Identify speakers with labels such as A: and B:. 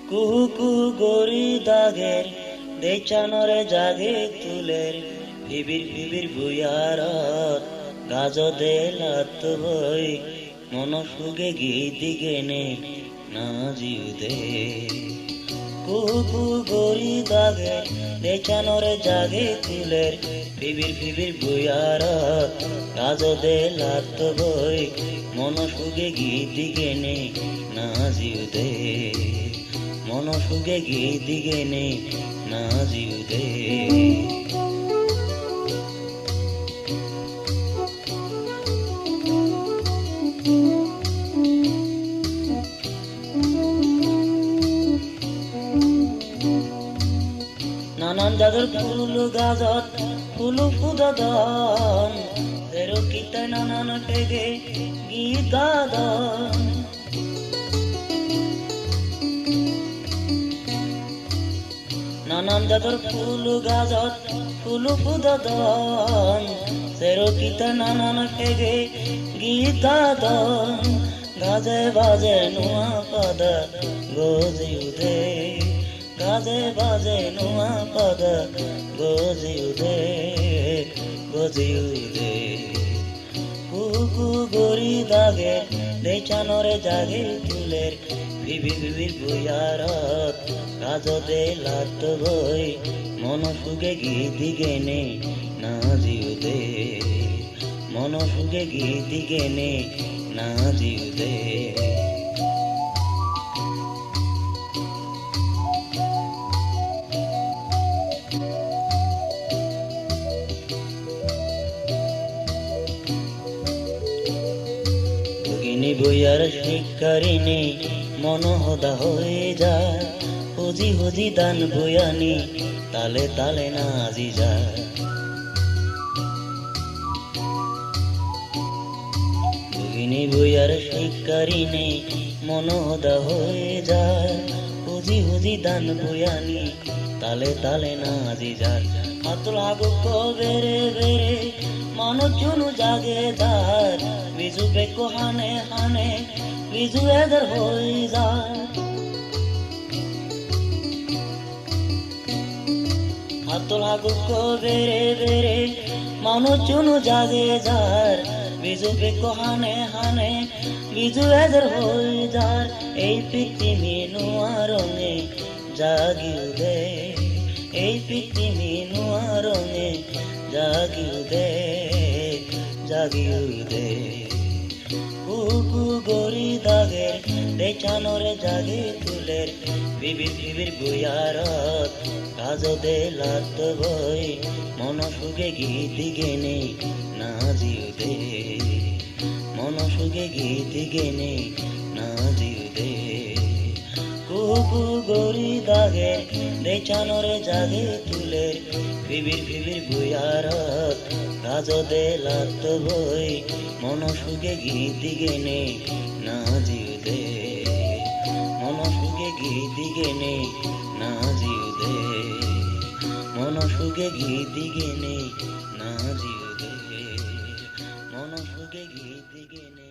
A: কুহু কুহু গরি দাগের দেচানরে জাগে তুলের ফিবির ফিবির বুয়ারত গাজ দে লাত বই মন সুগে গীতি গেনে না জিউ দে কুহু কুহু গরি দাগের দেচানরে জাগে তুলের ফিবির ফিবির বুয়ারত গাজ দে লাত বই মন সুগে গীতি গেনে না জিউ দে মন সুগে গীতি গেনে না জিউ দে নানান জাদুর ফুল গাজত ফুল ফুদদন তেরো কিতে নানান টেগে গীত গাদন নানান জাদুর ফুল গাজত ফুল ফুদদন তেরো কিতে নানান টেগে গীত গাদন গাজে বাজে নুয়া পদ গোজিউ দে গাজে বাজে নুয়া পদ গোজিউ দে গোজিউ দে কুকু গরি দাগে দেচানরে জাগে তুলের বিবি বিবির বুয়ারত গাজ দে লাত বই মন সুগে গীতি গেনে না জিউ দে মন সুগে গীতি গেনে না জিউ দে বইয়ার শিকারিনী মনোহদা হয়ে যায় হুজি হুজি দান বয়ানি তালে তালে নাজি যায় ভগিনী বইয়ার শিকারিনী মনোহদা হয়ে যায় হুজি হুজি দান বয়ানি তালে তালে নাজি যায় হাতল আগো বেরে বেরে মানুষজন জাগে দার বিজু বেকো হানে হানে বিজু এদের হয়ে যায় হাতল আগো বেরে বেরে মানুষজন জাগে যার বিজু বেকো হানে হানে বিজু এদের হয়ে যার এই পৃথিবী নোয়া রঙে জাগিউ দে এই পৃথিবী নোয়া রঙে জাগিউ দে জাগিউ দে কুকু গরি দাগের দেচানরে জাগে তুলের বিবির বিবির বুয়ারত গাজ দে লাত বই মন সুগে গীতি গেনে না জিউ দে মন সুগে গীতি গেনে না জিউ দে কুকু গরি দাগের দেচানরে জাগে তুলের বিবির বিবির বুয়ারত গাজ দে লাত বই মন সুগে গীতি গেনে না জিউ দে মন সুগে গীতি গেনে না জিউ দে মন সুগে গীতি গেনে না জিউ দে মন সুগে গীতি গেনে